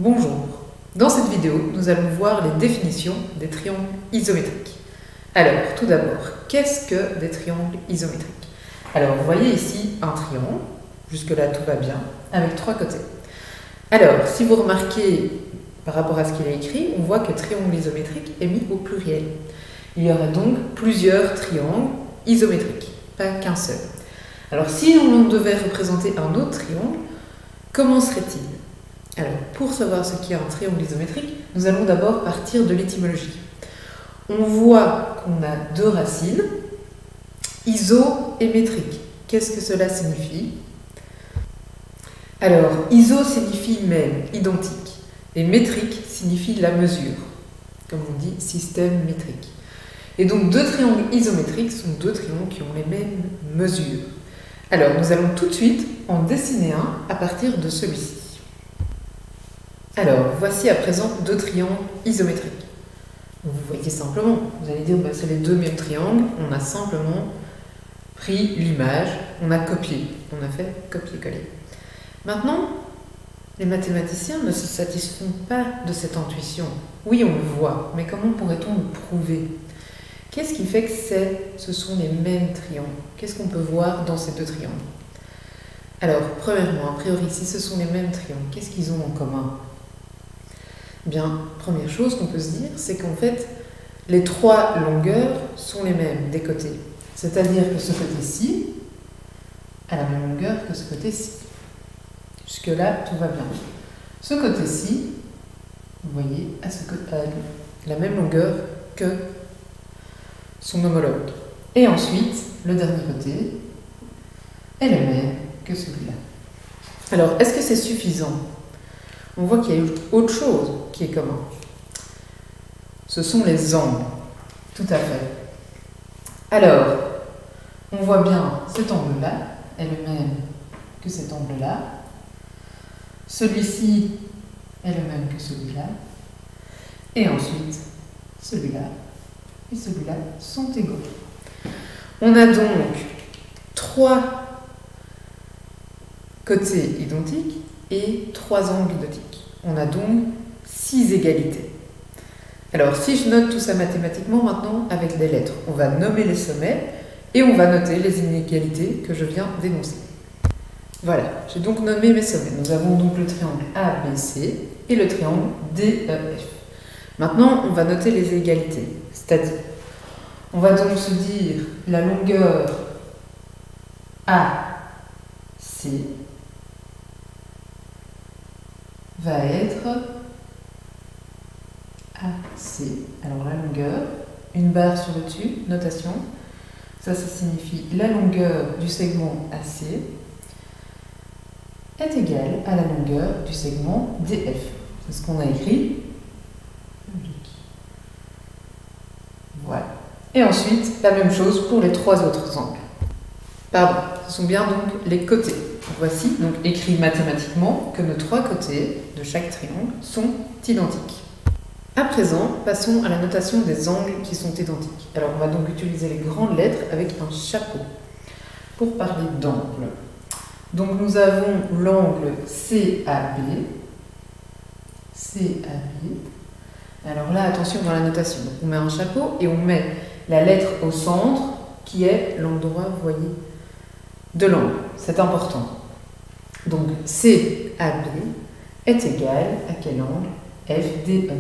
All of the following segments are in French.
Bonjour, dans cette vidéo, nous allons voir les définitions des triangles isométriques. Alors, tout d'abord, qu'est-ce que des triangles isométriques? Alors, vous voyez ici un triangle, jusque-là tout va bien, avec trois côtés. Alors, si vous remarquez par rapport à ce qu'il a écrit, on voit que triangle isométrique est mis au pluriel. Il y aura donc plusieurs triangles isométriques, pas qu'un seul. Alors, si on devait représenter un autre triangle, comment serait-il? Alors, pour savoir ce qu'est un triangle isométrique, nous allons d'abord partir de l'étymologie. On voit qu'on a deux racines, iso et métrique. Qu'est-ce que cela signifie? Alors, iso signifie même, identique, et métrique signifie la mesure, comme on dit système métrique. Et donc, deux triangles isométriques sont deux triangles qui ont les mêmes mesures. Alors, nous allons tout de suite en dessiner un à partir de celui-ci. Alors, voici à présent deux triangles isométriques. Vous voyez simplement, vous allez dire, c'est les deux mêmes triangles, on a simplement pris l'image, on a copié, on a fait copier-coller. Maintenant, les mathématiciens ne se satisfont pas de cette intuition. Oui, on le voit, mais comment pourrait-on le prouver? Qu'est-ce qui fait que ce sont les mêmes triangles? Qu'est-ce qu'on peut voir dans ces deux triangles? Alors, premièrement, a priori, si ce sont les mêmes triangles, qu'est-ce qu'ils ont en commun? Bien, première chose qu'on peut se dire, c'est qu'en fait, les trois longueurs sont les mêmes des côtés. C'est-à-dire que ce côté-ci a la même longueur que ce côté-ci. Jusque-là, tout va bien. Ce côté-ci, vous voyez, a la même longueur que son homologue. Et ensuite, le dernier côté est le même que celui-là. Alors, est-ce que c'est suffisant? On voit qu'il y a autre chose qui est commun. Ce sont les angles. Tout à fait. Alors, on voit bien cet angle-là est le même que cet angle-là. Celui-ci est le même que celui-là. Et ensuite, celui-là et celui-là sont égaux. On a donc trois côtés identiques et trois angles identiques. On a donc 6 égalités. Alors, si je note tout ça mathématiquement maintenant avec des lettres, on va nommer les sommets et on va noter les inégalités que je viens d'énoncer. Voilà, j'ai donc nommé mes sommets. Nous avons donc le triangle ABC et le triangle DEF. Maintenant, on va noter les égalités, c'est-à-dire, on va donc se dire la longueur AC va être AC. Alors la longueur, une barre sur le dessus, notation. Ça signifie la longueur du segment AC est égale à la longueur du segment DF. C'est ce qu'on a écrit. Voilà. Et ensuite, la même chose pour les trois autres angles. Pardon, ce sont bien donc les côtés. Voici donc écrit mathématiquement que nos trois côtés de chaque triangle sont identiques. À présent, passons à la notation des angles qui sont identiques. Alors on va donc utiliser les grandes lettres avec un chapeau pour parler d'angle. Donc nous avons l'angle CAB. Alors là, attention dans la notation. Donc on met un chapeau et on met la lettre au centre qui est l'endroit, vous voyez, de l'angle. C'est important. Donc CAB est égal à quel angle? FDE.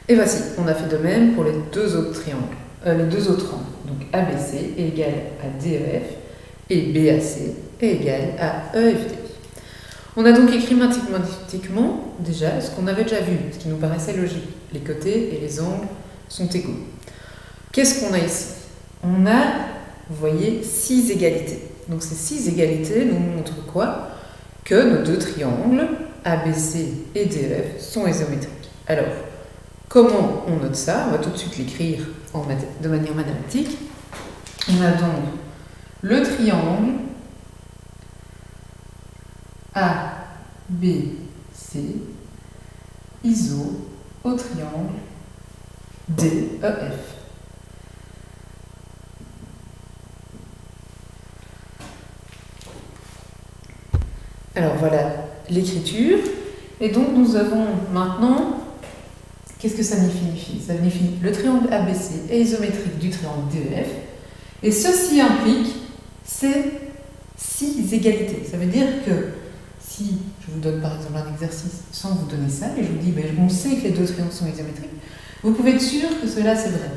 Et voici, on a fait de même pour les deux autres triangles, les deux autres angles. Donc ABC est égal à DEF et BAC est égal à EFD. On a donc écrit mathématiquement déjà ce qu'on avait déjà vu, ce qui nous paraissait logique. Les côtés et les angles sont égaux. Qu'est-ce qu'on a ici? On a, vous voyez, 6 égalités. Donc ces 6 égalités nous montrent quoi? Que nos deux triangles, ABC et DEF, sont isométriques. Alors, comment on note ça? On va tout de suite l'écrire de manière mathématique. On a donc le triangle ABC iso au triangle DEF. Alors voilà l'écriture. Et donc nous avons maintenant, qu'est-ce que ça signifie? Ça signifie le triangle ABC est isométrique du triangle DEF. Et ceci implique ces 6 égalités. Ça veut dire que si je vous donne par exemple un exercice sans vous donner ça, et je vous dis, on sait que les deux triangles sont isométriques, vous pouvez être sûr que cela c'est vrai.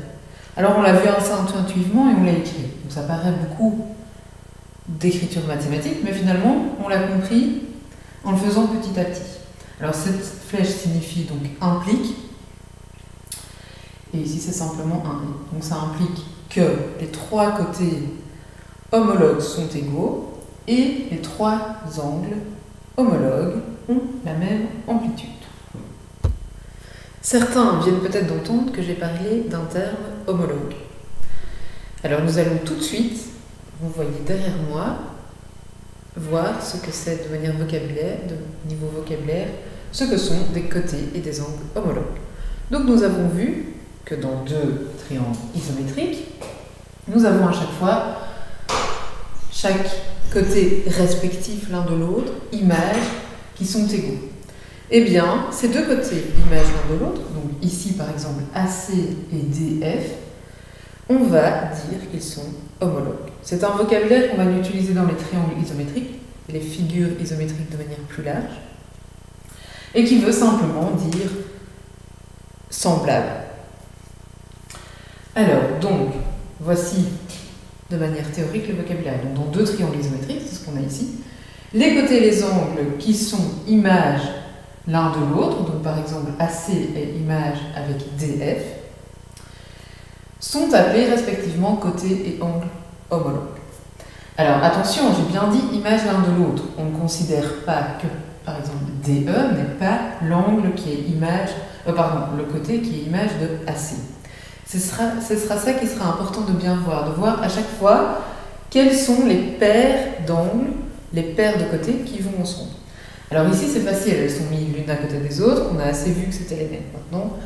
Alors on l'a vu assez intuitivement et on l'a écrit. Donc ça paraît beaucoup d'écriture mathématique, mais finalement on l'a compris en le faisant petit à petit. Alors cette flèche signifie donc implique, et ici c'est simplement un et. Donc ça implique que les 3 côtés homologues sont égaux et les 3 angles homologues ont la même amplitude. Certains viennent peut-être d'entendre que j'ai parlé d'un terme homologue. Alors nous allons tout de suite, vous voyez derrière moi, voir ce que c'est de manière vocabulaire, de niveau vocabulaire, ce que sont des côtés et des angles homologues. Donc nous avons vu que dans 2 triangles isométriques, nous avons à chaque fois chaque côté respectif l'un de l'autre, images qui sont égaux. Eh bien, ces 2 côtés images l'un de l'autre, donc ici par exemple AC et DF, on va dire qu'ils sont homologues. C'est un vocabulaire qu'on va utiliser dans les triangles isométriques, et les figures isométriques de manière plus large, et qui veut simplement dire semblable. Alors, donc, voici de manière théorique le vocabulaire. Donc, dans 2 triangles isométriques, c'est ce qu'on a ici, les côtés et les angles qui sont images l'un de l'autre, donc par exemple AC est image avec DF, sont appelés respectivement côtés et angles homologues. Alors attention, j'ai bien dit image l'un de l'autre. On ne considère pas que, par exemple, DE n'est pas l'angle qui est image, le côté qui est image de AC. Ce sera ça qui sera important de bien voir, de voir à chaque fois quelles sont les paires d'angles, les paires de côtés qui vont ensemble. Alors ici c'est facile, elles sont mises l'une à côté des autres, on a assez vu que c'était les mêmes. Maintenant,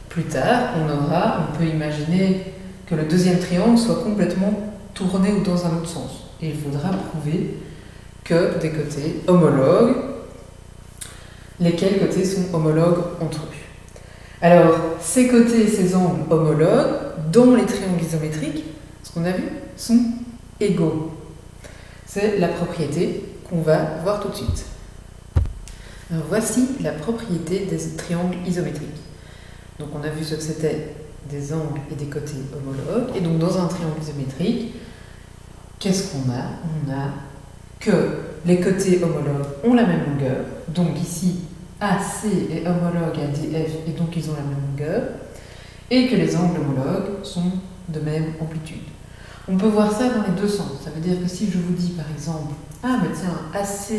plus tard, on peut imaginer que le deuxième triangle soit complètement tourné ou dans un autre sens. Et il faudra prouver que des côtés homologues, lesquels côtés sont homologues entre eux. Alors, ces côtés et ces angles homologues, dans les triangles isométriques, ce qu'on a vu, sont égaux. C'est la propriété qu'on va voir tout de suite. Alors, voici la propriété des triangles isométriques. Donc on a vu ce que c'était des angles et des côtés homologues. Et donc dans un triangle isométrique, qu'est-ce qu'on a? On a que les côtés homologues ont la même longueur. Donc ici, AC est homologue à DF et donc ils ont la même longueur. Et que les angles homologues sont de même amplitude. On peut voir ça dans les 2 sens. Ça veut dire que si je vous dis par exemple, ah mais tiens, AC,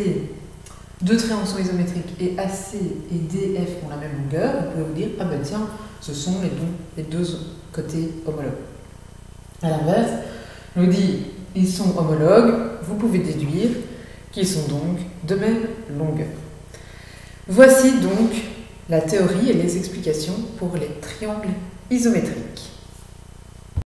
2 triangles sont isométriques et AC et DF ont la même longueur, vous pouvez vous dire, ah ben tiens, ce sont les 2 côtés homologues. A l'inverse, je vous dis, ils sont homologues, vous pouvez déduire qu'ils sont donc de même longueur. Voici donc la théorie et les explications pour les triangles isométriques.